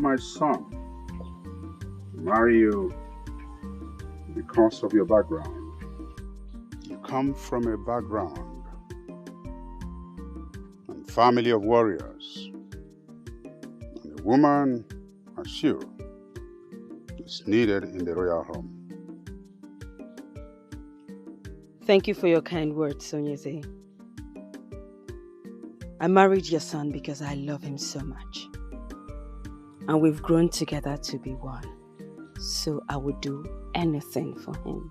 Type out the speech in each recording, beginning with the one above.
allowed my son to marry you because of your background. You come from a background and family of warriors. And a woman as you is needed in the royal home. Thank you for your kind words, Onyeze. I married your son because I love him so much. And we've grown together to be one. So I would do anything for him.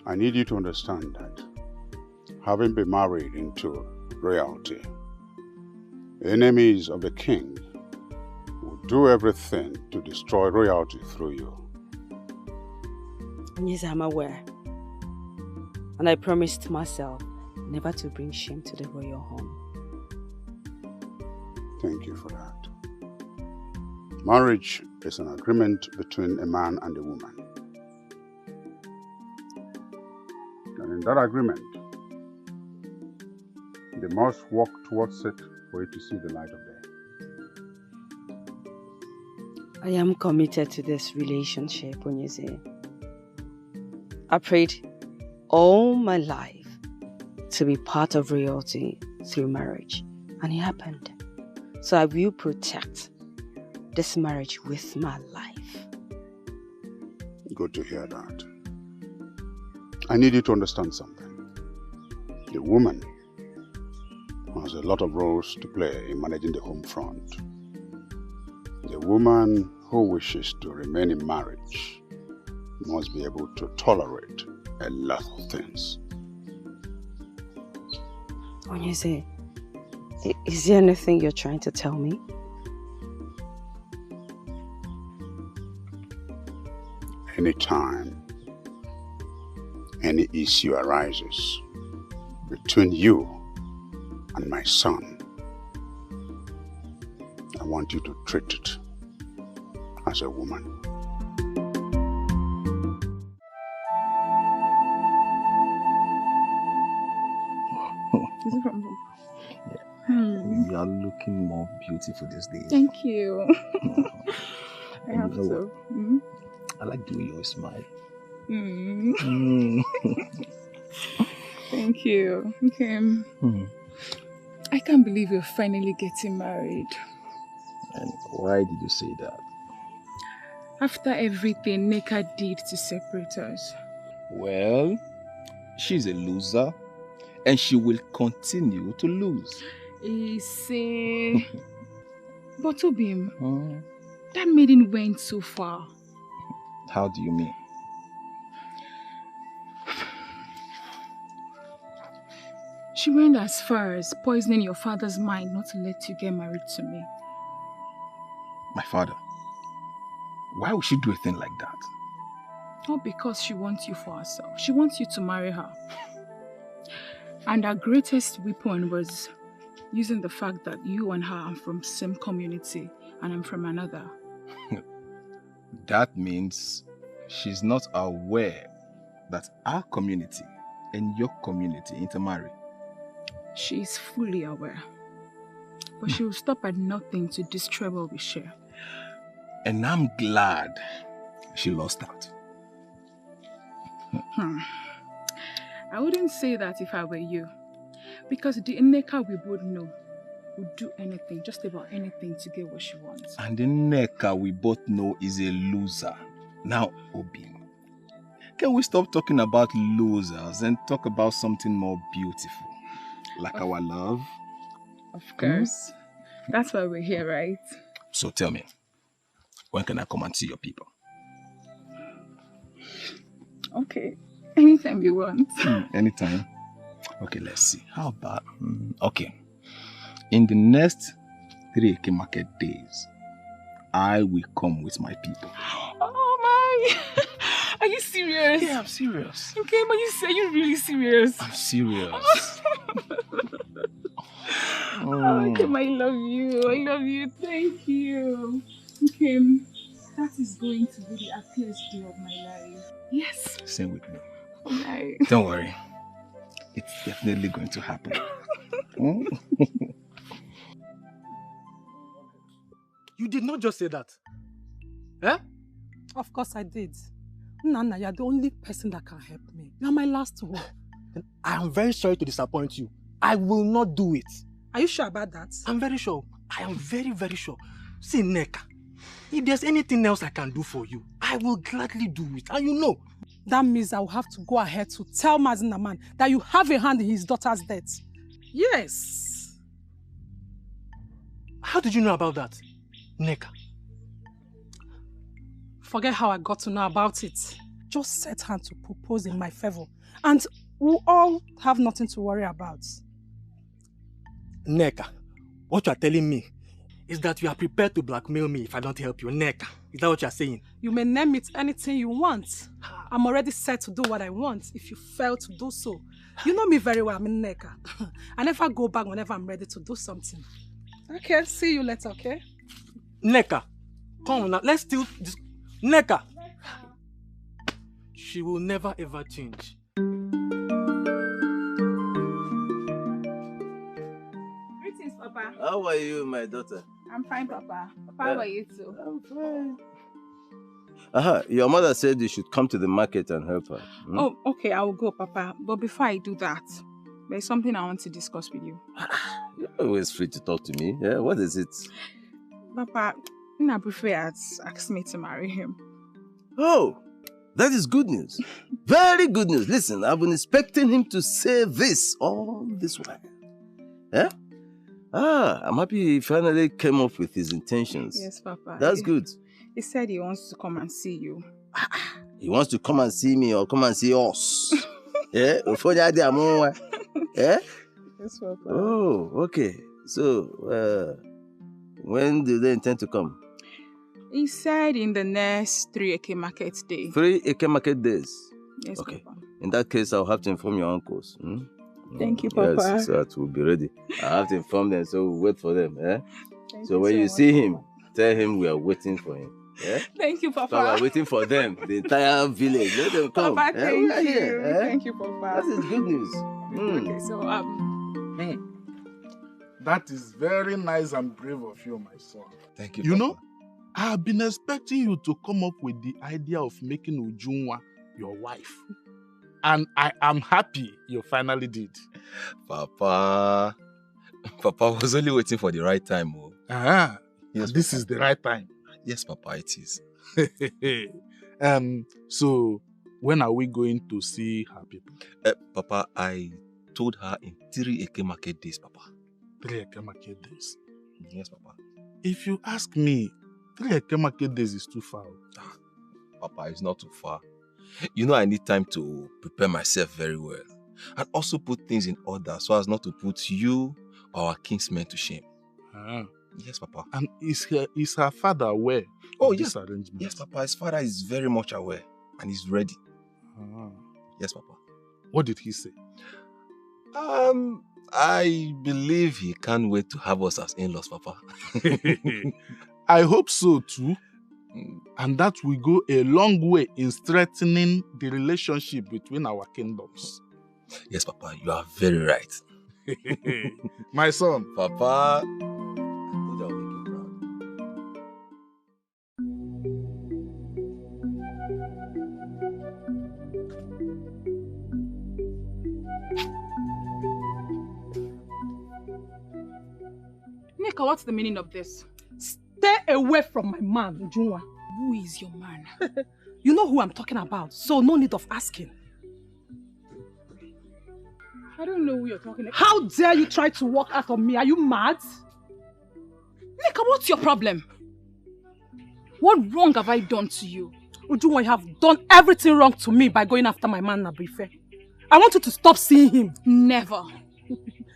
I need you to understand that having been married into royalty, enemies of the king will do everything to destroy royalty through you. Yes, I'm aware. And I promised myself never to bring shame to the royal home. Thank you for that. Marriage is an agreement between a man and a woman. And in that agreement, they must work towards it for it to see the light of day. I am committed to this relationship, Onyeze. I prayed all my life to be part of royalty through marriage, and it happened. So I will protect this marriage with my life. Good to hear that. I need you to understand something. The woman has a lot of roles to play in managing the home front. The woman who wishes to remain in marriage must be able to tolerate a lot of things. Onyeze, is there anything you're trying to tell me? Anytime any issue arises between you and my son, I want you to treat it as a woman. Is it from home? Yeah. You are looking more beautiful these days. Thank you. I have to. I like the way you always smile. Thank you. Okay. I can't believe you're finally getting married. And why did you say that? After everything Neka did to separate us. Well, she's a loser and she will continue to lose. Say, but Obim, that maiden went so far. How do you mean? She went as far as poisoning your father's mind not to let you get married to me. My father? Why would she do a thing like that? Not because she wants you for herself. She wants you to marry her. And her greatest weapon was using the fact that you and her are from the same community and I'm from another. That means she's not aware that our community and your community intermarry. She is fully aware. But she will stop at nothing to destroy what we share. And I'm glad she lost out. I wouldn't say that if I were you. Because the Nneka we both know would do anything, just about anything to get what she wants. And the Nneka we both know is a loser. Now, Obi, can we stop talking about losers and talk about something more beautiful? Like our love? Of course. That's why we're here, right? So tell me, when can I come and see your people? Okay. Anytime you want. Anytime? Okay, let's see. How about... okay. In the next 3 Eke market days, I will come with my people. Oh my! Are you serious? Yeah, I'm serious. Okay, but are you really serious? I'm serious. Okay, I love you. I love you. Thank you. Okay, that is going to be the happiest day of my life. Yes. Same with me. No. Don't worry. It's definitely going to happen. You did not just say that. Eh? Of course I did. Nana, you're the only person that can help me. You're my last hope. I am very sorry to disappoint you. I will not do it. Are you sure about that? I'm very sure. I am very, very sure. See, Nneka, if there's anything else I can do for you, I will gladly do it. And you know. That means I will have to go ahead to tell Mazinaman that you have a hand in his daughter's death. Yes. How did you know about that, Nneka? Forget how I got to know about it. Just set hand to propose in my favor. And we'll all have nothing to worry about. Nneka, what you are telling me is that you are prepared to blackmail me if I don't help you. Nneka, is that what you are saying? You may name it anything you want. I'm already set to do what I want if you fail to do so. You know me very well, I'm Nneka. I never go back whenever I'm ready to do something. Okay, see you later, okay? Nneka, come on now, let's still... Nneka! She will never ever change. Greetings, Papa. How are you, my daughter? I'm fine, Papa. Papa, how are you too? I'm fine. Aha, your mother said you should come to the market and help her. Hmm? Oh, okay, I will go, Papa. But before I do that, there's something I want to discuss with you. You're always free to talk to me. Yeah, what is it? Papa, Nnabuife has asked me to marry him. Oh, that is good news. Very good news. Listen, I've been expecting him to say this all this while. Yeah? I'm happy he finally came up with his intentions. Yes, Papa. That's good. He said he wants to come and see you. He wants to come and see me or come and see us. Yeah? Yeah? Yes, Papa. Oh, okay. So, when do they intend to come? He said in the next 3 Eke market days. 3 Eke market days? Yes, okay. Papa. In that case, I'll have to inform your uncles. Hmm? Thank you, Papa. Yes, so that we'll be ready. I have to inform them, so we'll wait for them. Eh? So when you see him, tell him we are waiting for him. Yeah? Thank you, Papa. So we're waiting for them, the entire village. Let them come. Papa, thank you. Here, eh? Thank you, Papa. That is good news. Okay, so That is very nice and brave of you, my son. Thank you, You Papa. know, I have been expecting you to come up with the idea of making Ujunwa your wife. And I am happy you finally did. Papa was only waiting for the right time. Oh. Yes, this is the right time. Yes, Papa, it is. So, when are we going to see her people? Papa, I told her in 3 Eke market days, Papa. 3 Eke market days? Yes, Papa. If you ask me, 3 Eke market days is too far. Papa, it's not too far. You know I need time to prepare myself very well. And also put things in order so as not to put you or our kinsmen to shame. Yes, Papa. And is her father aware of this arrangement? Yes, Papa. His father is very much aware and he's ready. Yes, Papa. What did he say? I believe he can't wait to have us as in-laws, Papa. I hope so too. And that will go a long way in strengthening the relationship between our kingdoms. Yes, Papa. You are very right. My son. Papa. Nneka, what's the meaning of this? Stay away from my man, Ujunwa. Who is your man? You know who I'm talking about, so no need of asking. I don't know who you're talking about. How dare you try to walk out on me? Are you mad? Nneka, what's your problem? What wrong have I done to you? Ujunwa, you have done everything wrong to me by going after my man, Nnabuife. I want you to stop seeing him. Never.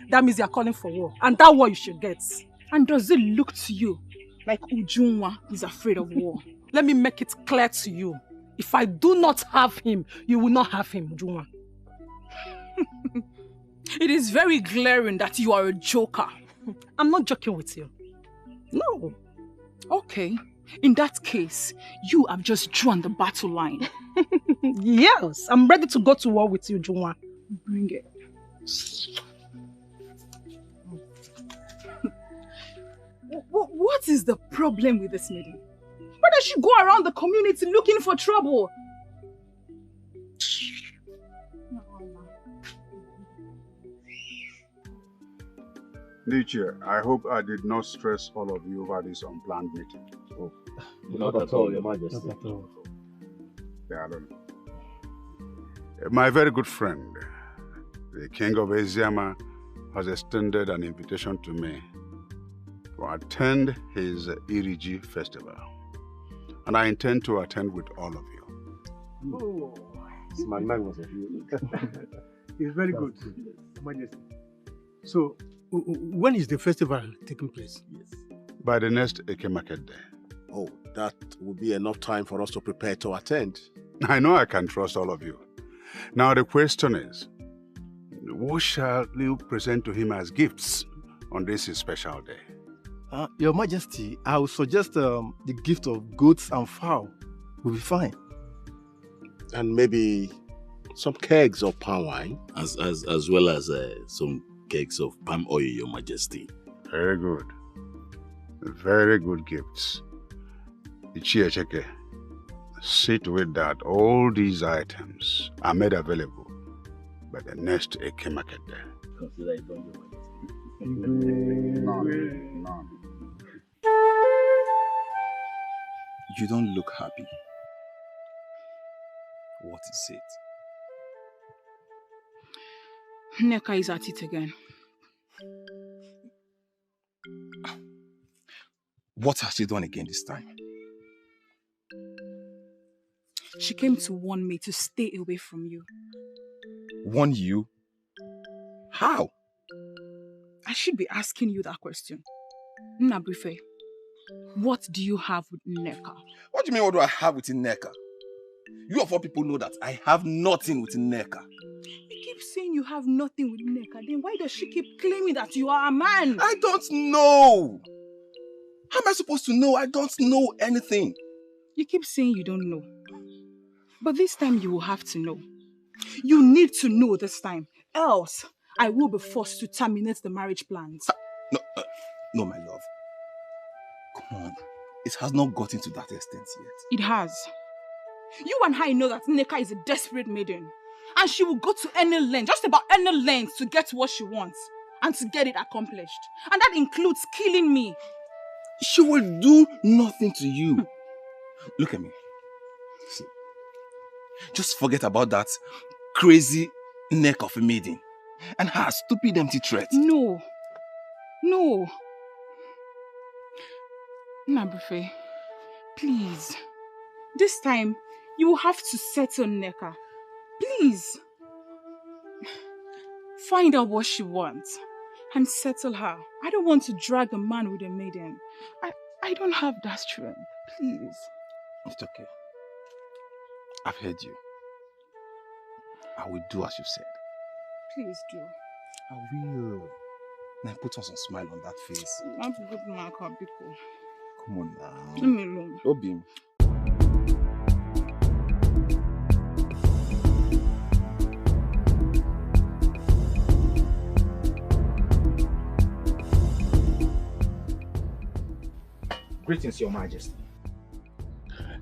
That means you're calling for war. And that war you should get. And does it look to you like Ujunwa is afraid of war? Let me make it clear to you. If I do not have him, you will not have him, Ujunwa. It is very glaring that you are a joker. I'm not joking with you. No. Okay. In that case, you have just drawn the battle line. Yes, I'm ready to go to war with you, Ujunwa. Bring it. What is the problem with this maiden? Why does she go around the community looking for trouble? Nietzsche, I hope I did not stress all of you over this unplanned meeting. Oh, not at all, Your Majesty. Not at all. Yeah, I don't know. My very good friend, the King of Eziama, has extended an invitation to me to attend his Iriji festival. And I intend to attend with all of you. Oh, it's magnanimous of you. It's very good, Your Majesty. So, when is the festival taking place? Yes. By the next Eke market day. Oh, that will be enough time for us to prepare to attend. I know I can trust all of you. Now the question is, what shall you present to him as gifts on this special day? Your Majesty, I would suggest the gift of goats and fowl will be fine. And maybe some kegs of palm wine. As well as some kegs of palm oil, Your Majesty. Very good. Very good gifts. Echeke, see to it that all these items are made available by the next Eke market day. Consider it done, Your Majesty. None. You don't look happy. What is it? Nneka is at it again. What has she done again this time? She came to warn me to stay away from you. Warn you? How? I should be asking you that question. Nnabrife, what do you have with Nneka? What do you mean, what do I have with Nneka? You of all people know that I have nothing with Nneka. You keep saying you have nothing with Nneka, then why does she keep claiming that you are a man? I don't know. How am I supposed to know? I don't know anything. You keep saying you don't know. But this time you will have to know. You need to know this time. Else, I will be forced to terminate the marriage plans. No, my love. Come on. It has not gotten to that extent yet. It has. You and I know that Nneka is a desperate maiden. And she will go to any length, just about any length, to get what she wants. And to get it accomplished. And that includes killing me. She will do nothing to you. Look at me. See. Just forget about that crazy neck of a maiden. And her stupid empty threat. No. No. Nnabrife, please. This time, you will have to settle Nneka. Please. Find out what she wants and settle her. I don't want to drag a man with a maiden. I don't have that strength. Please. It's okay. I've heard you. I will do as you said. Please do. I will. Now put on some smile on that face. I'm good, Marco. Come on now. Leave me alone. Obim. Greetings, Your Majesty.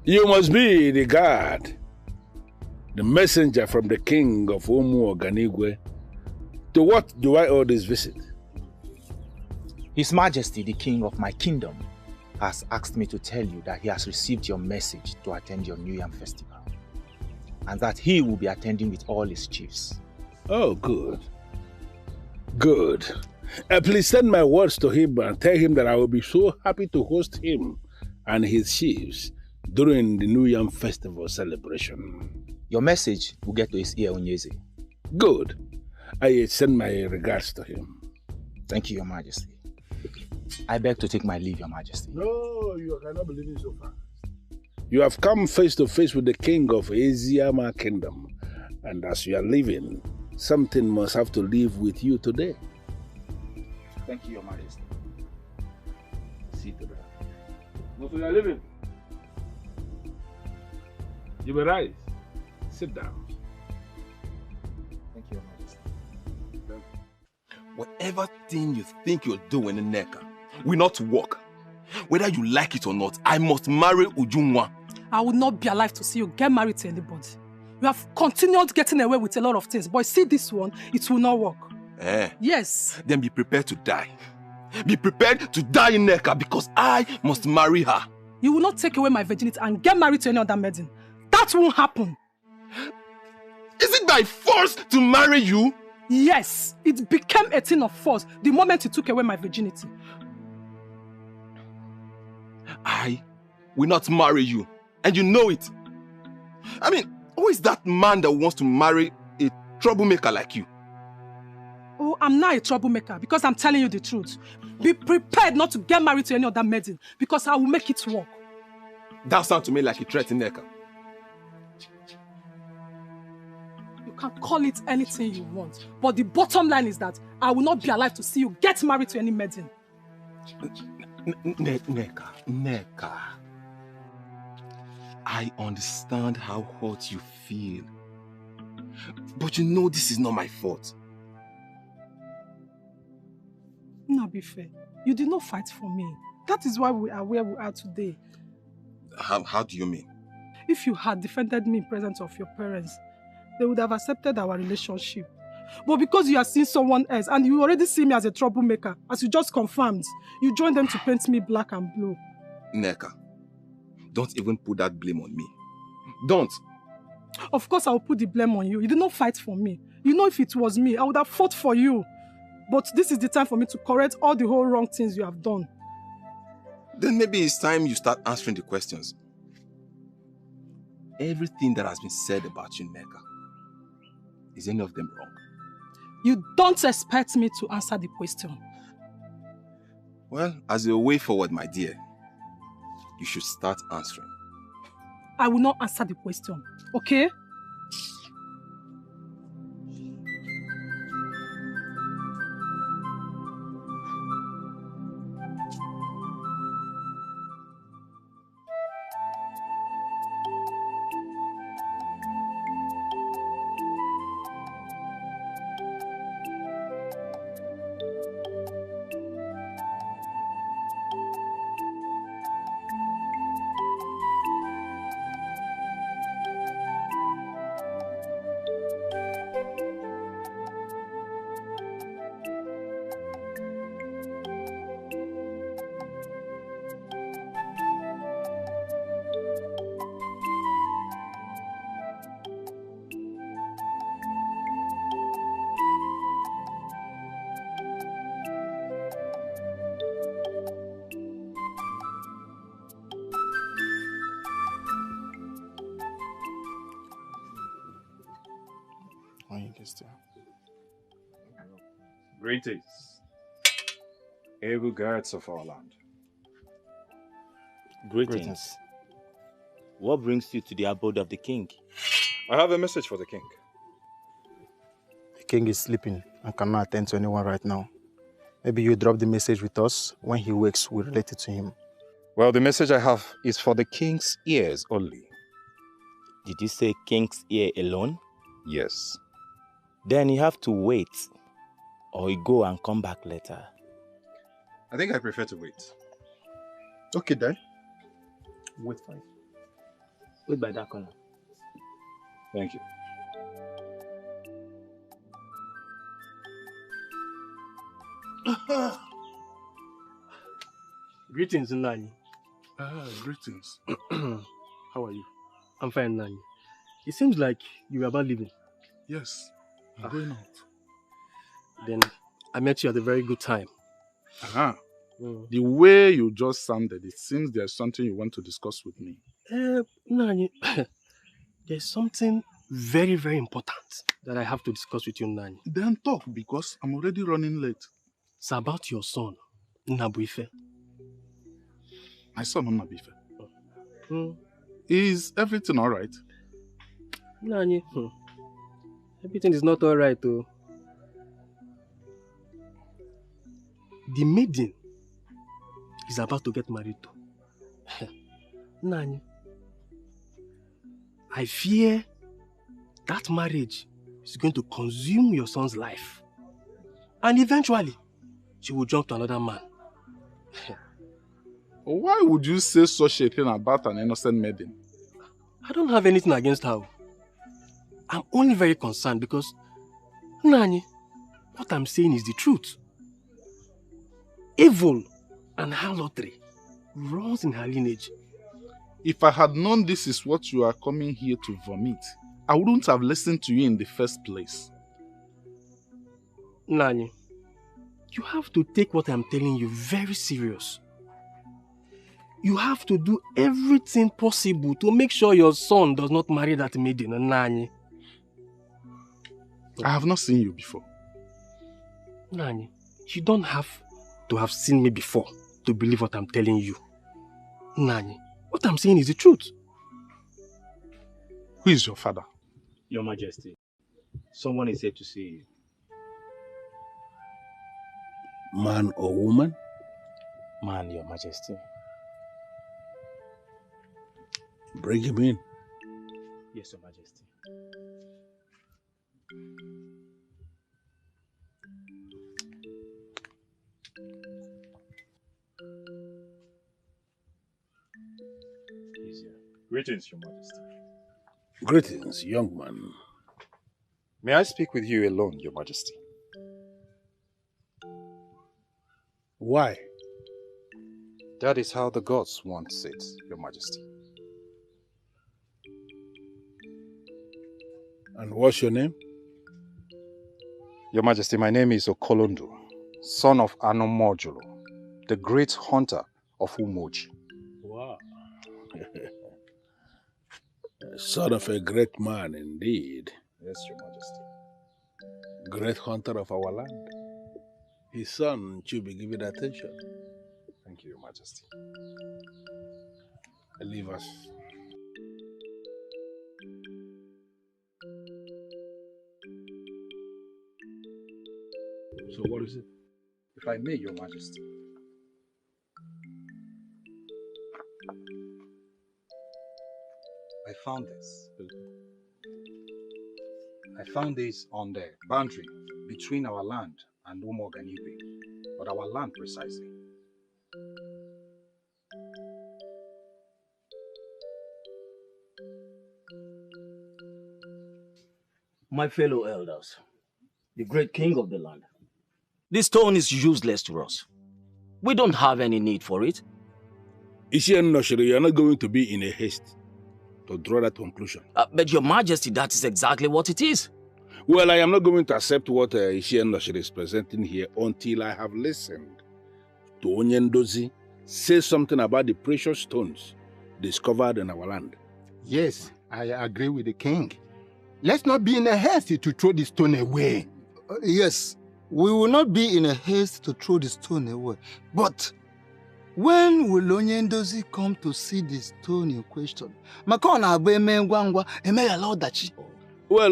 You must be the guard, the messenger from the king of Oganigwe. To what do I owe this visit? His Majesty, the king of my kingdom, has asked me to tell you that he has received your message to attend your New Yam festival, and that he will be attending with all his chiefs. Oh, good. Good. Please send my words to him and tell him that I will be so happy to host him and his chiefs during the New Yam festival celebration. Your message will get to his ear, Onyeze. Good. I send my regards to him. Thank you, Your Majesty. I beg to take my leave, Your Majesty. No, you cannot believe it so fast. You have come face to face with the king of Eziama kingdom, and as you are leaving, something must have to leave with you today. Thank you, Your Majesty. See to that. What you are leaving? You may rise. Sit down. Thank you, Your Majesty. Whatever thing you think you're doing in Nneka will not work. Whether you like it or not, I must marry Ujunwa. I will not be alive to see you get married to anybody. You have continued getting away with a lot of things, but see this one, it will not work. Yes. Then be prepared to die. Be prepared to die in Nneka because I must marry her. You will not take away my virginity and get married to any other maiden. That won't happen. Is it by force to marry you? Yes, it became a thing of force the moment you took away my virginity. I will not marry you, and you know it. I mean, who is that man that wants to marry a troublemaker like you? Oh, I'm not a troublemaker because I'm telling you the truth. Be prepared not to get married to any other maiden because I will make it work. That sounds to me like a threat in Nneka. You can call it anything you want, but the bottom line is that I will not be alive to see you get married to any maiden. Nneka. I understand how hurt you feel. But you know this is not my fault. Nabife, you did not fight for me. That is why we are where we are today. How do you mean? If you had defended me in presence of your parents, they would have accepted our relationship. But because you have seen someone else and you already see me as a troublemaker, as you just confirmed, you joined them to paint me black and blue. Nneka, don't even put that blame on me. Don't. Of course I will put the blame on you. You did not fight for me. You know if it was me, I would have fought for you. But this is the time for me to correct all the whole wrong things you have done. Then maybe it's time you start answering the questions. Everything that has been said about you, Nneka, is any of them wrong? You don't expect me to answer the question. Well, as a way forward, my dear, you should start answering. I will not answer the question, okay? Greetings, able guards of our land. Greetings. What brings you to the abode of the king? I have a message for the king. The king is sleeping and cannot attend to anyone right now. Maybe you drop the message with us. When he wakes, we'll relate it to him. Well, the message I have is for the king's ears only. Did you say king's ear alone? Yes. Then you have to wait, or you go and come back later. I think I prefer to wait. Okay, then. Wait for it. Wait by that corner. Thank you. Greetings, Nani. Greetings. How are you? I'm fine, Nani. It seems like you are about leaving. Yes, I'm going out. Then I met you at a very good time. The way you just sounded, it seems there's something you want to discuss with me. Nani, there's something very, very important that I have to discuss with you, Nani. Then talk, because I'm already running late. It's about your son, Nnabuife. My son, Nnabuife. Is everything all right? Nani, everything is not all right, though. The maiden is about to get married to. Nani, I fear that marriage is going to consume your son's life. And eventually, she will jump to another man. Why would you say such a thing about an innocent maiden? I don't have anything against her. I'm only very concerned because, Nani, what I'm saying is the truth. Evil and harlotry runs in her lineage. If I had known this is what you are coming here to vomit, I wouldn't have listened to you in the first place. Nani, you have to take what I'm telling you very serious. You have to do everything possible to make sure your son does not marry that maiden, Nani. I have not seen you before. Nani, you don't have to have seen me before to believe what I'm telling you. Nani, what I'm saying is the truth. Who is your father? Your Majesty, someone is here to see you. Man or woman? Man, Your Majesty. Bring him in. Yes, Your Majesty. Greetings, Your Majesty. Greetings, young man. May I speak with you alone, Your Majesty? Why? That is how the gods want it, Your Majesty. And what's your name? Your Majesty, my name is Okolondu, son of Anomojulo, the great hunter of Umoji. Wow. Son of a great man indeed. Yes, Your Majesty. Great hunter of our land. His son should be given attention. Thank you, Your Majesty. Leave us. So what is it? If I may, Your Majesty. I found this. I found this on the boundary between our land and Umoganiwe, but our land precisely. My fellow elders, the great king of the land, this stone is useless to us. We don't have any need for it. Ishienoshiri, you are not going to be in a haste to draw that conclusion. But Your Majesty, that is exactly what it is. Well, I am not going to accept what Ishienoshiri is presenting here until I have listened to Onyendozi say something about the precious stones discovered in our land. Yes, I agree with the king. Let's not be in a haste to throw the stone away. Yes, we will not be in a haste to throw the stone away. But when will Onyendozi come to see the stone in question? Well,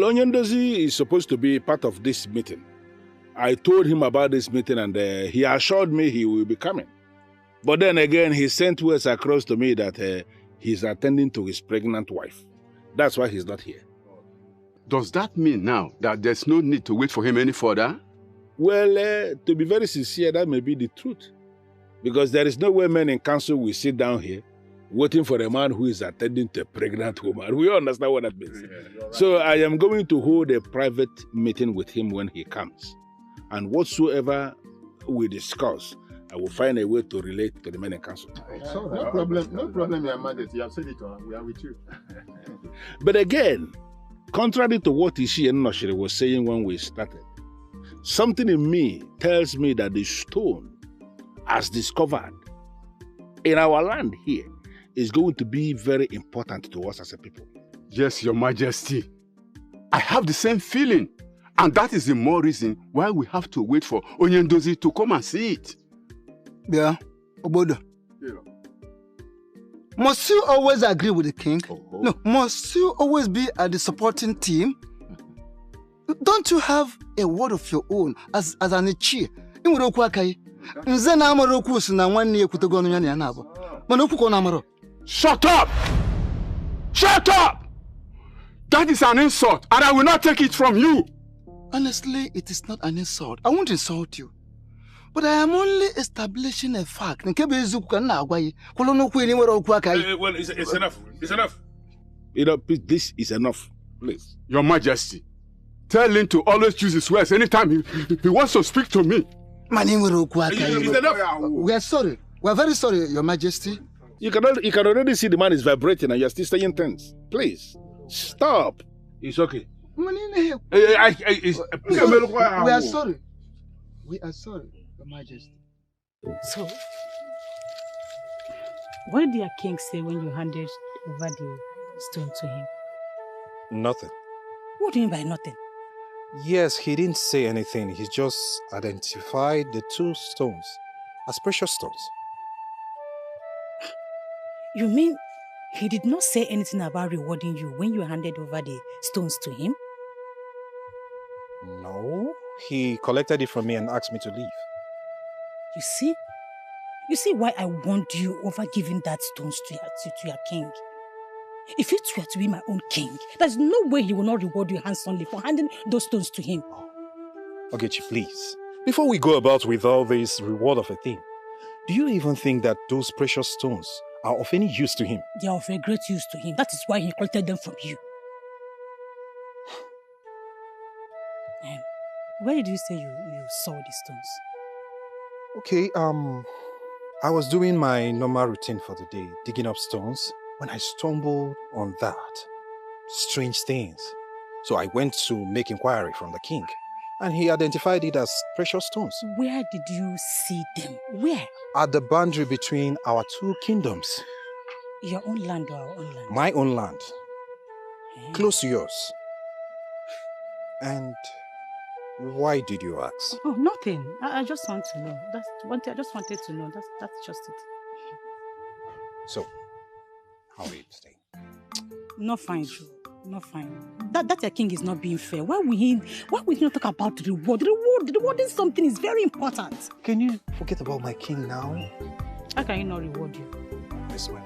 Onyendozi is supposed to be part of this meeting. I told him about this meeting and he assured me he will be coming. But then again, he sent words across to me that he's attending to his pregnant wife. That's why he's not here. Does that mean now that there's no need to wait for him any further? Well, to be very sincere, that may be the truth. Because there is no way men in council will sit down here waiting for a man who is attending to a pregnant woman. We understand what that means. Yeah, right. So I am going to hold a private meeting with him when he comes. And whatsoever we discuss, I will find a way to relate to the men in council. No problem, Your Majesty. You have said it all. We are with you. But again, contrary to what Ishi and Noshiri was saying when we started, something in me tells me that the stone, as discovered in our land here, is going to be very important to us as a people. Yes, Your Majesty. I have the same feeling. And that is the more reason why we have to wait for Onyendozi to come and see it. Yeah, Obodo. Yeah. Must you always agree with the king? No, must you always be at the supporting team? Don't you have a word of your own as an Ichie? Shut up! Shut up! That is an insult, and I will not take it from you. Honestly, it is not an insult. I won't insult you. But I am only establishing a fact. Well, it's enough. It's enough. This is enough. Please. Your Majesty, tell him to always use his words anytime he wants to speak to me. It's enough. We are sorry. We are very sorry, Your Majesty. You can already see the man is vibrating and you're still staying tense. Please, stop. It's okay. We are sorry. We are sorry, Your Majesty. So, what did your king say when you handed over the stone to him? Nothing. What do you mean by nothing? Yes, he didn't say anything. He just identified the 2 stones as precious stones. You mean he did not say anything about rewarding you when you handed over the stones to him? No, he collected it from me and asked me to leave. You see? You see why I warned you over giving that stones to your king? If it were to be my own king, there's no way he will not reward you handsomely for handing those stones to him. Ogechi, please. Before we go about with all this reward of a thing, do you even think that those precious stones are of any use to him? They are of a great use to him. That is why he collected them from you. Where did you say you saw these stones? Okay, I was doing my normal routine for the day, digging up stones, when I stumbled on that. Strange things. So I went to make inquiry from the king, and he identified it as precious stones. Where did you see them? Where? At the boundary between our 2 kingdoms. Your own land or our own land? My own land. Close to yours. And why did you ask? Oh, nothing. I just want to know. I just wanted to know. That's just it. So, how are you today? Not fine, Joe. Not fine. That your king is not being fair. Why will he not talk about the reward? The reward is something is very important. Can you forget about my king now? How can he not reward you? This way.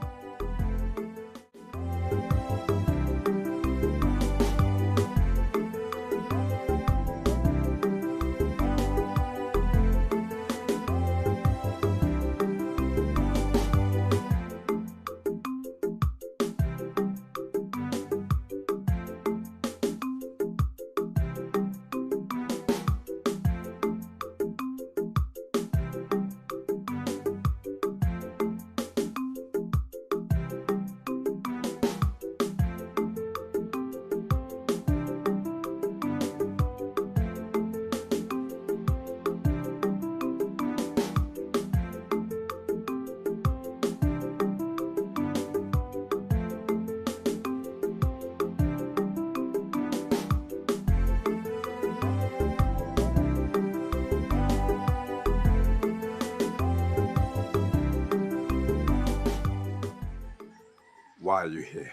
Why are you here?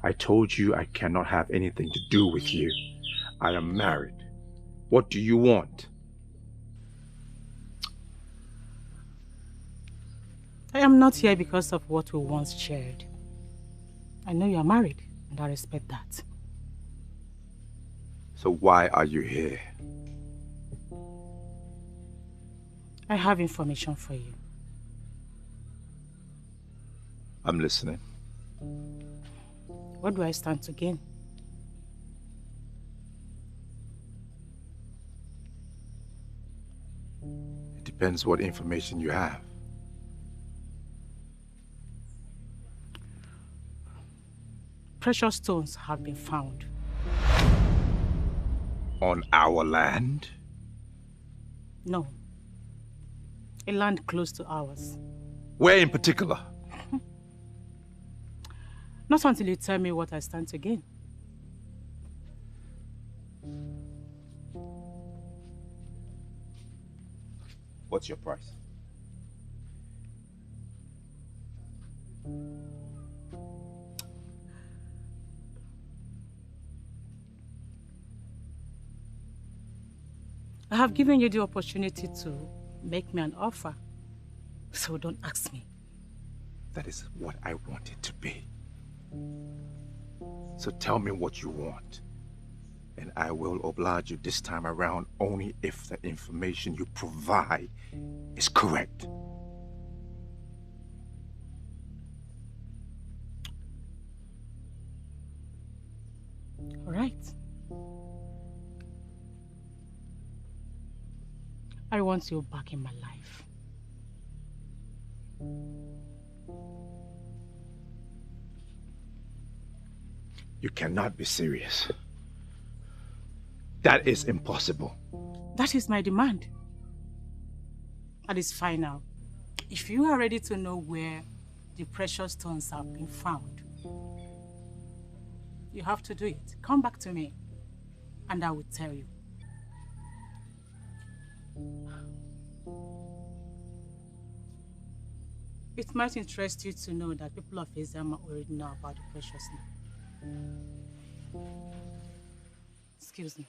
I told you I cannot have anything to do with you. I am married. What do you want? I am not here because of what we once shared. I know you are married, and I respect that. So why are you here? I have information for you. I'm listening. What do I stand to gain? It depends what information you have. Precious stones have been found. On our land? No. A land close to ours. Where in particular? Not until you tell me what I stand to gain. What's your price? I have given you the opportunity to make me an offer, so don't ask me. That is what I want it to be. So tell me what you want. And I will oblige you this time around only if the information you provide is correct. All right. I want you back in my life. You cannot be serious. That is impossible. That is my demand. That is final. If you are ready to know where the precious stones have been found, you have to do it. Come back to me, and I will tell you. It might interest you to know that people of Eziama already know about the precious stone. Excuse me.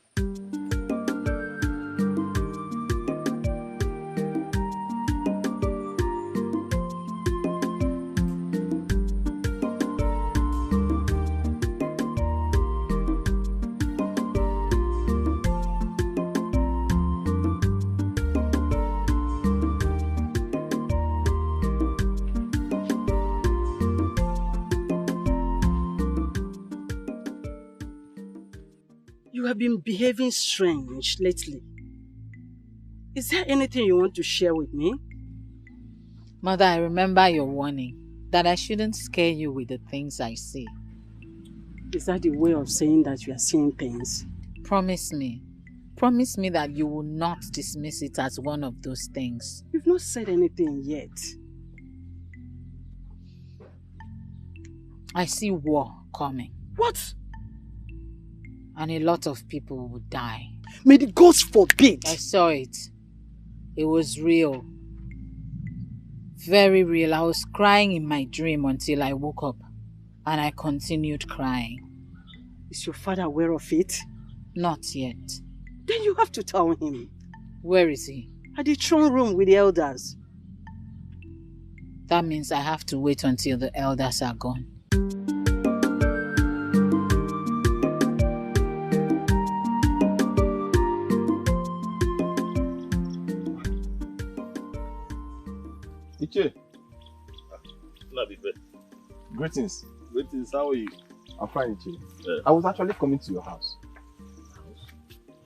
You have been behaving strange lately. Is there anything you want to share with me? Mother, I remember your warning that I shouldn't scare you with the things I see. Is that the way of saying that you are seeing things? Promise me. Promise me that you will not dismiss it as one of those things. You've not said anything yet. I see war coming. What? And a lot of people will die. May the gods forbid! I saw it. It was real. Very real. I was crying in my dream until I woke up. And I continued crying. Is your father aware of it? Not yet. Then you have to tell him. Where is he? At the throne room with the elders. That means I have to wait until the elders are gone. Iyke. Greetings. Greetings, how are you? I'm fine, Iyke. I was actually coming to your house.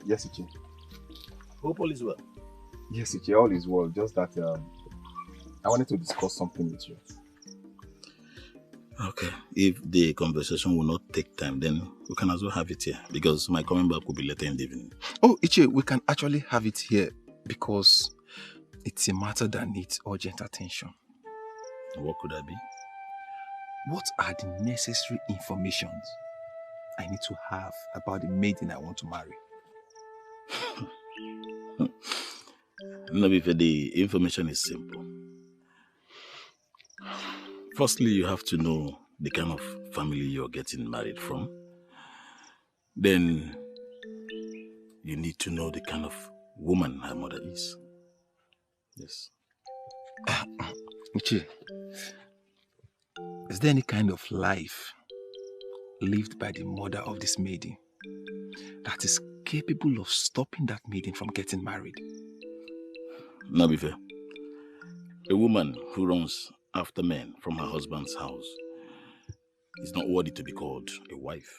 Yes, Iyke. Hope all is well. Yes, Iyke, all is well. Just that I wanted to discuss something with you. Okay. If the conversation will not take time, then we can as well have it here. Because my coming back will be later in the evening. Oh, Iyke, we can actually have it here because it's a matter that needs urgent attention. What could that be? What are the necessary informations I need to have about the maiden I want to marry? No, if the information is simple. Firstly, you have to know the kind of family you're getting married from. Then, you need to know the kind of woman her mother is. Yes. Iyke, is there any kind of life lived by the mother of this maiden that is capable of stopping that maiden from getting married? Now be fair. A woman who runs after men from her husband's house is not worthy to be called a wife.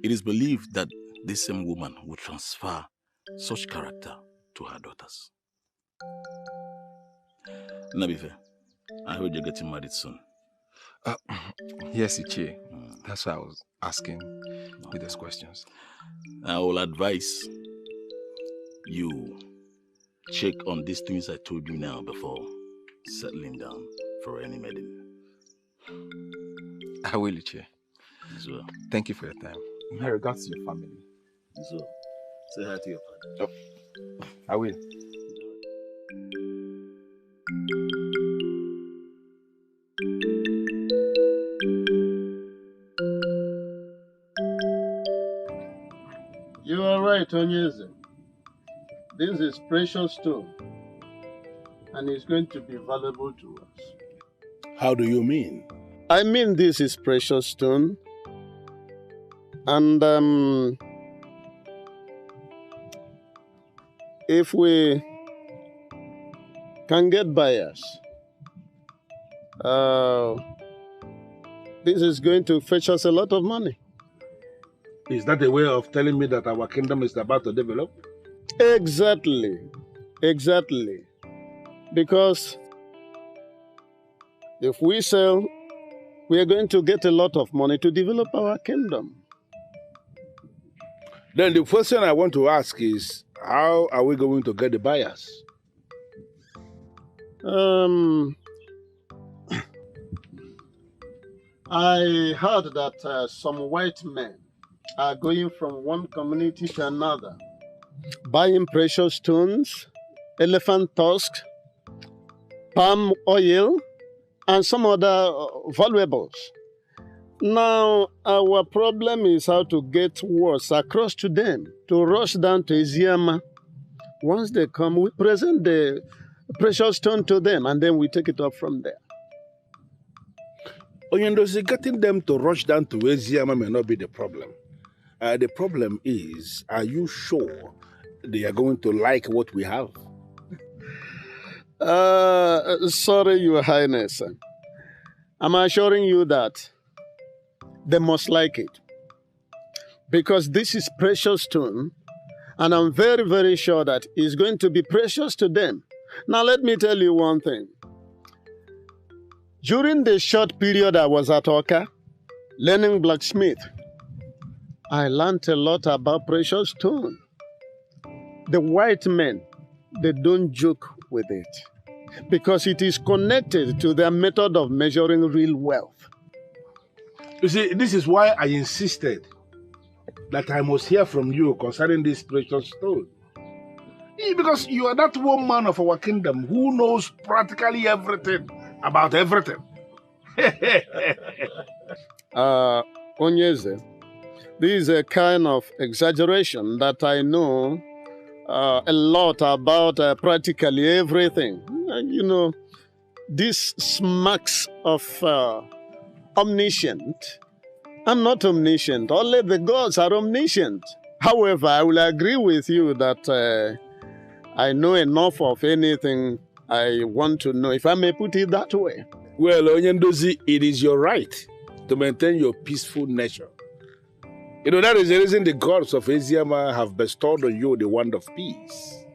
It is believed that this same woman will transfer such character to her daughters. Nabife, I heard you're getting married soon. Yes, Iyke. That's why I was asking you those questions. I will advise you check on these things I told you now before settling down for any maiden. I will, Iyke. So, thank you for your time. My regards to your family. So, say hi to your father. Oh, I will. You are right, Onyeze. This is precious stone, and it's going to be valuable to us. How do you mean? I mean this is precious stone, and if we can get buyers, this is going to fetch us a lot of money. Is that a way of telling me that our kingdom is about to develop? Exactly. Exactly. Because if we sell, we are going to get a lot of money to develop our kingdom. Then the question I want to ask is, how are we going to get the buyers? I heard that some white men are going from one community to another, buying precious stones, elephant tusks, palm oil, and some other valuables. Now, our problem is how to get words across to them, to rush down to Eziama. Once they come, we present the precious stone to them, and then we take it up from there. Onyendozi, getting them to rush down to Eziama may not be the problem. The problem is, are you sure they are going to like what we have? Sorry, Your Highness. I'm assuring you that they must like it. Because this is precious stone, and I'm very, very sure that it's going to be precious to them. Now, let me tell you one thing. During the short period I was at Oka, learning blacksmith, I learned a lot about precious stone. The white men, they don't joke with it because it is connected to their method of measuring real wealth. You see, this is why I insisted that I must hear from you concerning this precious stone. Because you are that one man of our kingdom who knows practically everything about everything. Onyeze, this is a kind of exaggeration that I know a lot about practically everything. You know, this smacks of omniscient. I'm not omniscient. Only the gods are omniscient. However, I will agree with you that I know enough of anything I want to know, if I may put it that way. Well, Onyendozi, it is your right to maintain your peaceful nature. You know, that is the reason the gods of Eziama have bestowed on you the wand of peace.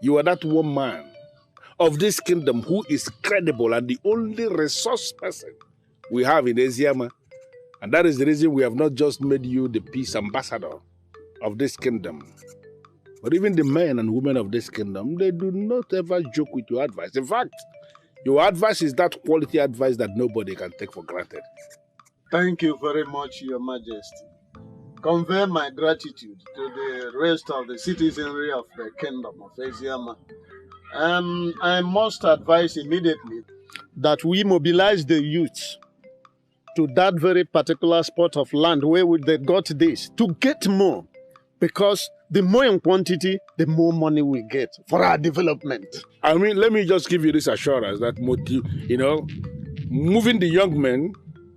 You are that one man of this kingdom who is credible and the only resource person we have in Eziama. And that is the reason we have not just made you the peace ambassador of this kingdom, but even the men and women of this kingdom, they do not ever joke with your advice. In fact, your advice is that quality advice that nobody can take for granted. Thank you very much, Your Majesty. Convey my gratitude to the rest of the citizenry of the kingdom of Eziama. I must advise immediately that we mobilize the youth to that very particular spot of land where they got this, to get more. Because the more in quantity, the more money we get for our development. I mean, let me just give you this assurance that, moving the young men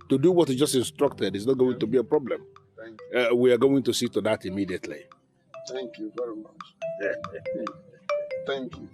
to do what is just instructed is not going to be a problem. We are going to see to that immediately. Thank you very much. Thank you.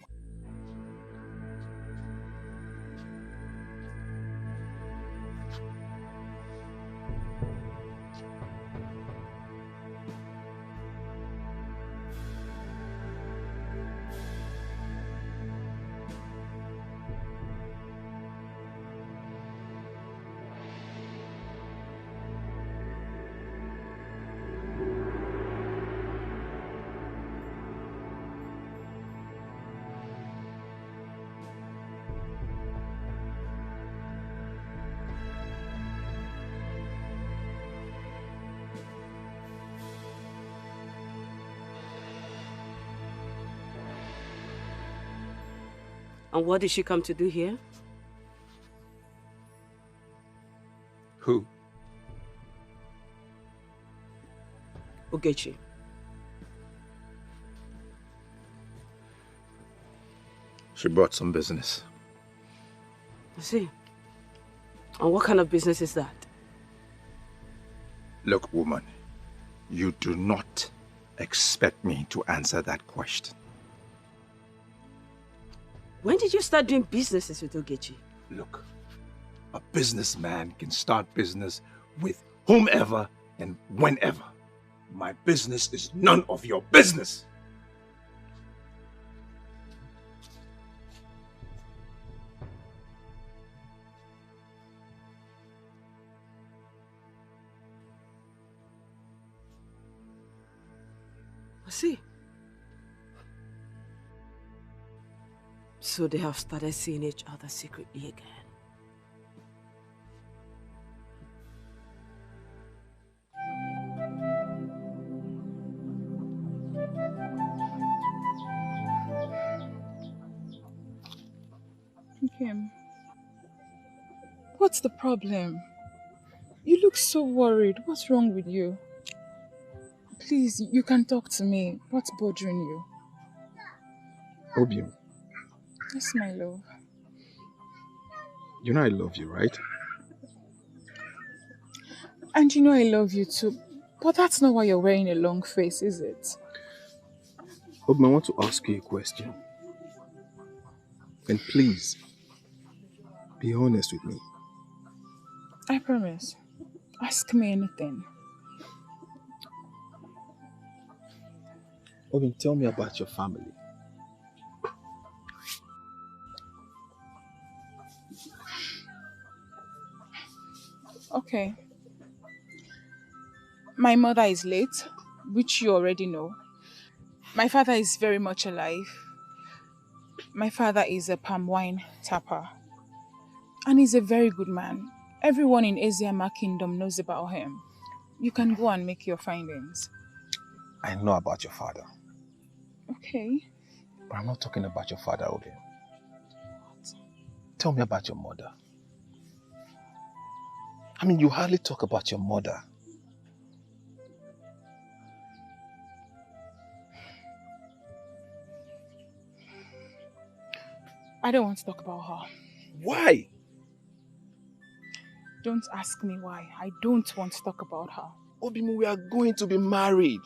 And what did she come to do here? Who? Ukeje. She brought some business. I see. And what kind of business is that? Look, woman, you do not expect me to answer that question. When did you start doing businesses with Ukeje? Look, a businessman can start business with whomever and whenever. My business is none of your business. I see. So they have started seeing each other secretly again. Okay. What's the problem? You look so worried. What's wrong with you? Please, you can talk to me. What's bothering you? Obium, Yes, my love. you know I love you, right? And you know I love you too. But that's not why you're wearing a long face, is it? Obium, I want to ask you a question. And please, be honest with me. I promise. Ask me anything. Obium, tell me about your family. Okay. My mother is late, which you already know. My father is very much alive. My father is a palm wine tapper. And he's a very good man. Everyone in Eziama kingdom knows about him. You can go and make your findings. I know about your father, Okay. but I'm not talking about your father, Obium. Tell me about your mother. I mean, you hardly talk about your mother. I don't want to talk about her. Why? Don't ask me why. I don't want to talk about her. Obimu, we are going to be married.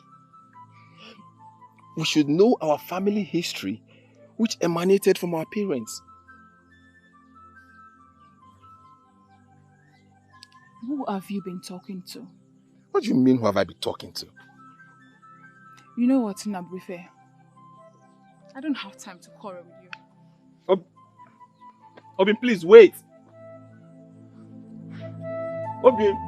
We should know our family history, which emanated from our parents. Who have you been talking to? What do you mean, who have I been talking to? You know what, Nabuife? I don't have time to quarrel with you. Obimu, please wait. Obimu.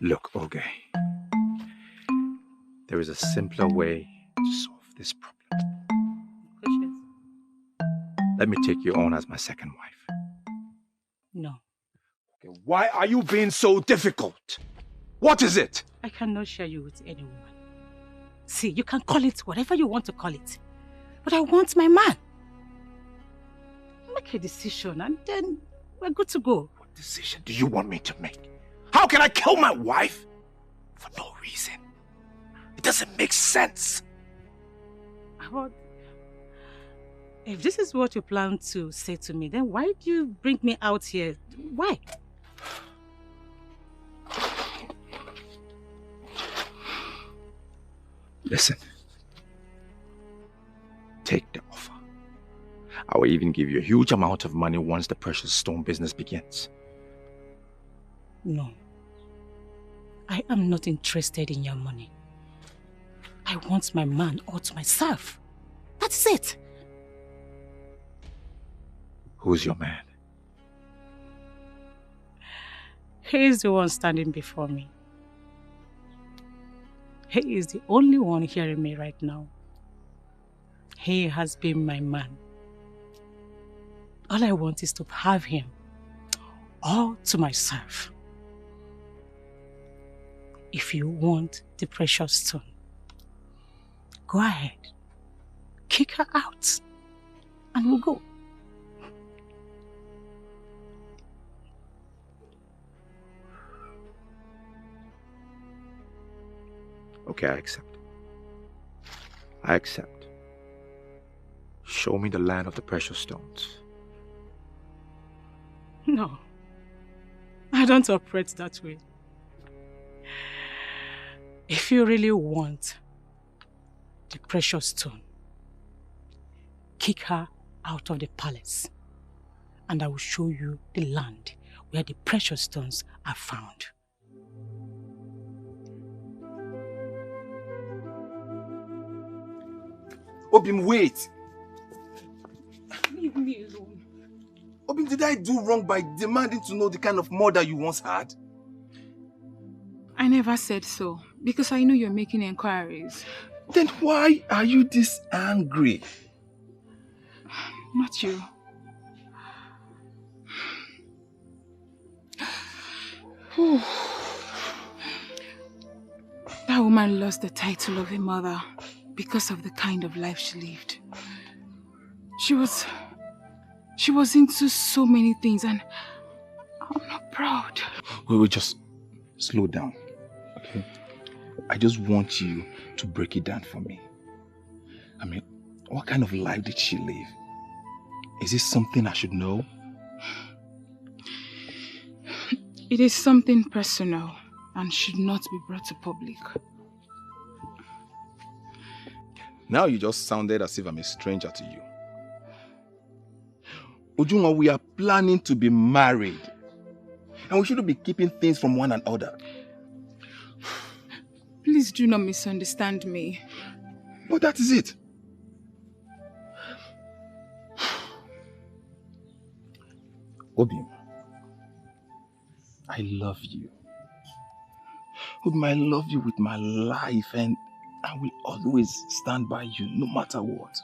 Look, Oge, there is a simpler way to solve this problem. Let me take you on as my second wife. No. Okay, why are you being so difficult? What is it? I cannot share you with any woman. See, you can call it whatever you want to call it. But I want my man. Make a decision and then we're good to go. decision do you want me to make? How can I kill my wife for no reason? It doesn't make sense. But if this is what you plan to say to me, then why do you bring me out here? Why? Listen. Take the offer. I will even give you a huge amount of money once the precious stone business begins. No. I am not interested in your money. I want my man all to myself. That's it. Who's your man? He is the one standing before me. He is the only one hearing me right now. He has been my man. All I want is to have him all to myself. If you want the precious stone, go ahead. Kick her out and we'll go. Okay, I accept. I accept. Show me the land of the precious stones. No, I don't operate that way. If you really want the precious stone, kick her out of the palace and I will show you the land where the precious stones are found. Obim, wait! Leave me alone. Obim, did I do wrong by demanding to know the kind of mother you once had? I never said so, because I know you're making inquiries. Then why are you this angry? Not you. That woman lost the title of a mother because of the kind of life she lived. She was into so many things and I'm not proud. We will just slow down, okay? I just want you to break it down for me. I mean, what kind of life did she live? Is this something I should know? It is something personal and should not be brought to public. Now you just sounded as if I'm a stranger to you. Ujunwa, we are planning to be married. And we shouldn't be keeping things from one another. Please do not misunderstand me. But that is it. Obim, I love you. Obim, I love you with my life and I will always stand by you no matter what.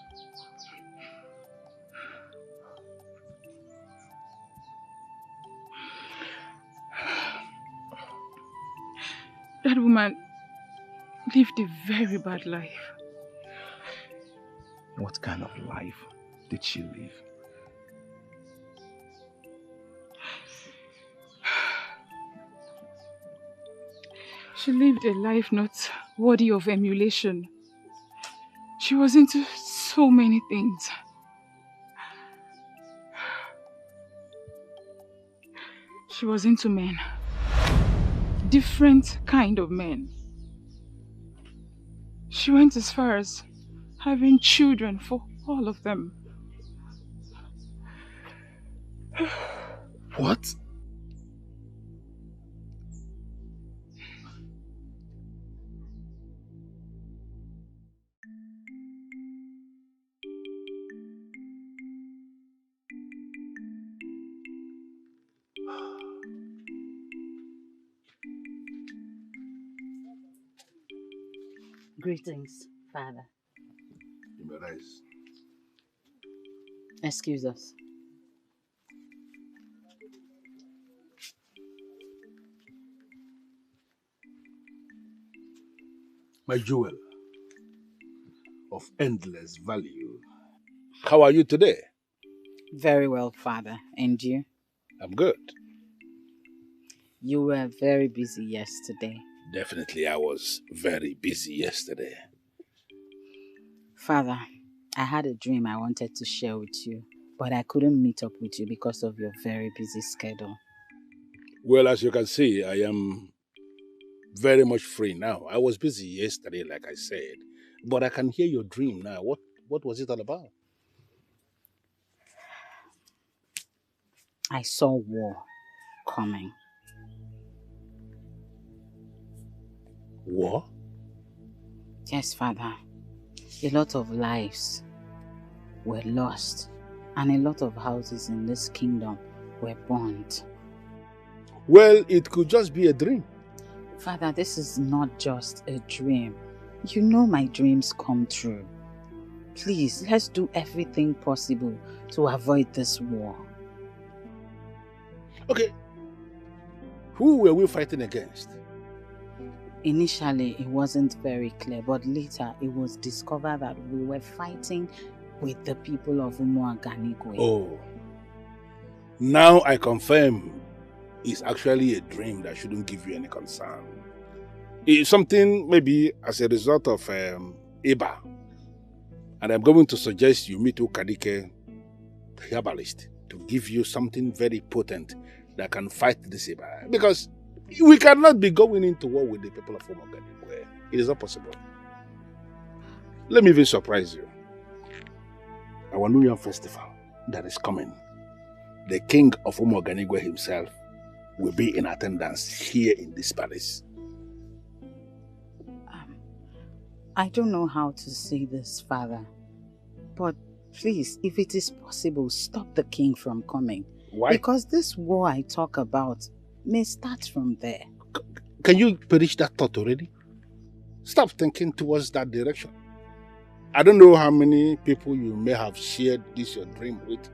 That woman lived a very bad life. What kind of life did she live? She lived a life not worthy of emulation. She was into so many things. She was into men. Different kind of men. She went as far as having children for all of them. What? Greetings, Father. You may rise. Excuse us. My jewel of endless value. How are you today? Very well, Father. And you? I'm good. You were very busy yesterday. Definitely, I was very busy yesterday. Father, I had a dream I wanted to share with you, but I couldn't meet up with you because of your very busy schedule. Well, as you can see, I am very much free now. I was busy yesterday, like I said, but I can hear your dream now. What was it all about? I saw war coming. War? Yes, Father. A lot of lives were lost, and a lot of houses in this kingdom were burnt. Well, it could just be a dream. Father, this is not just a dream. You know my dreams come true. Please, let's do everything possible to avoid this war. Okay. Who were we fighting against? Initially, it wasn't very clear, but later it was discovered that we were fighting with the people of Umuaganigwe. Oh. Now I confirm it's actually a dream that shouldn't give you any concern. It's something maybe as a result of Iba. And I'm going to suggest you meet Ukadike, the herbalist, to give you something very potent that can fight this Iba. Because we cannot be going into war with the people of Umuaganigwe. It is not possible. Let me even surprise you. Our New Year festival that is coming, the king of Umuaganigwe himself will be in attendance here in this palace. I don't know how to say this, Father. But please, if it is possible, stop the king from coming. Why? Because this war I talk about may start from there. Can you perish that thought already? Stop thinking towards that direction. I don't know how many people you may have shared this your dream with,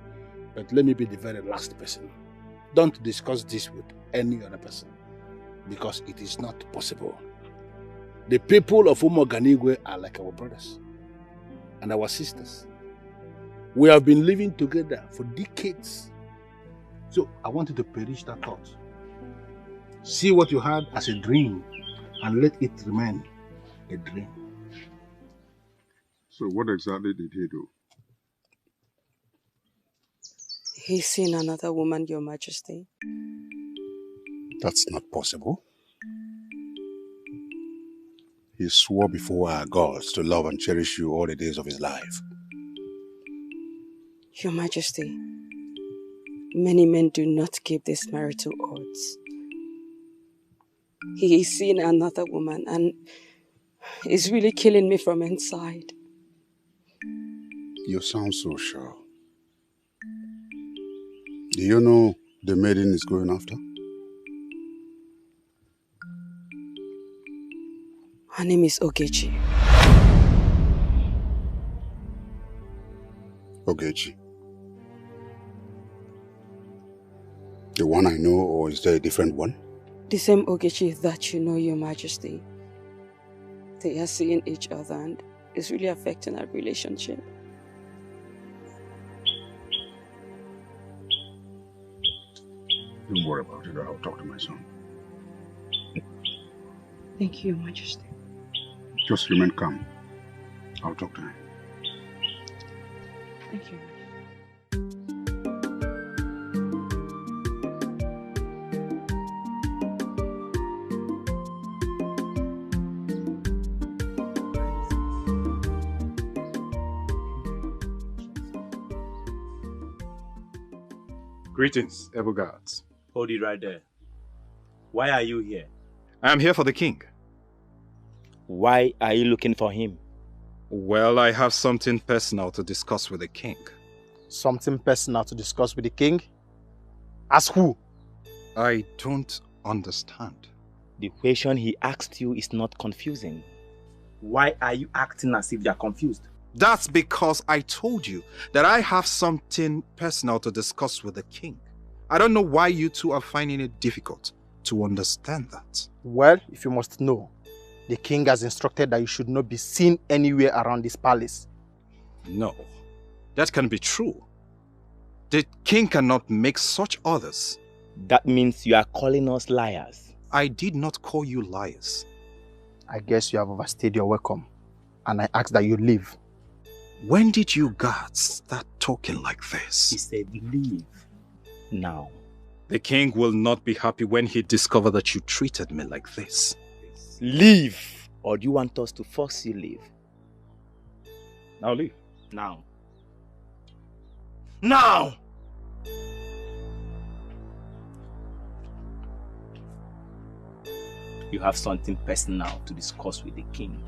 but let me be the very last person. Don't discuss this with any other person, because it is not possible. The people of Umuaganigwe are like our brothers and our sisters. We have been living together for decades. So I want you to perish that thought. See what you had as a dream and let it remain a dream. So what exactly did he do? He's seen another woman, Your Majesty. That's not possible. He swore before our gods to love and cherish you all the days of his life. Your Majesty, many men do not keep these marital oaths. He is seeing another woman and is really killing me from inside. You sound so sure. Do you know the maiden is going after? Her name is Ukeje. Ukeje. The one I know, or is there a different one? The same Ukeje that you know, Your Majesty. They are seeing each other and it's really affecting our relationship. Don't worry about it, I'll talk to my son. Thank you, Your Majesty. Just remain calm. I'll talk to him. Thank you. Greetings, able guards. Hold it right there. Why are you here? I am here for the king. Why are you looking for him? Well, I have something personal to discuss with the king. Something personal to discuss with the king? Ask who? I don't understand. The question he asked you is not confusing. Why are you acting as if you're confused? That's because I told you that I have something personal to discuss with the king. I don't know why you two are finding it difficult to understand that. Well, if you must know, the king has instructed that you should not be seen anywhere around this palace. No, that can be true. The king cannot make such orders. That means you are calling us liars. I did not call you liars. I guess you have overstayed your welcome, and I ask that you leave. When did you guards start talking like this? He said leave. Now. The king will not be happy when he discovers that you treated me like this. Leave! Or do you want us to force you leave? Now leave. Now. Now! You have something personal to discuss with the king.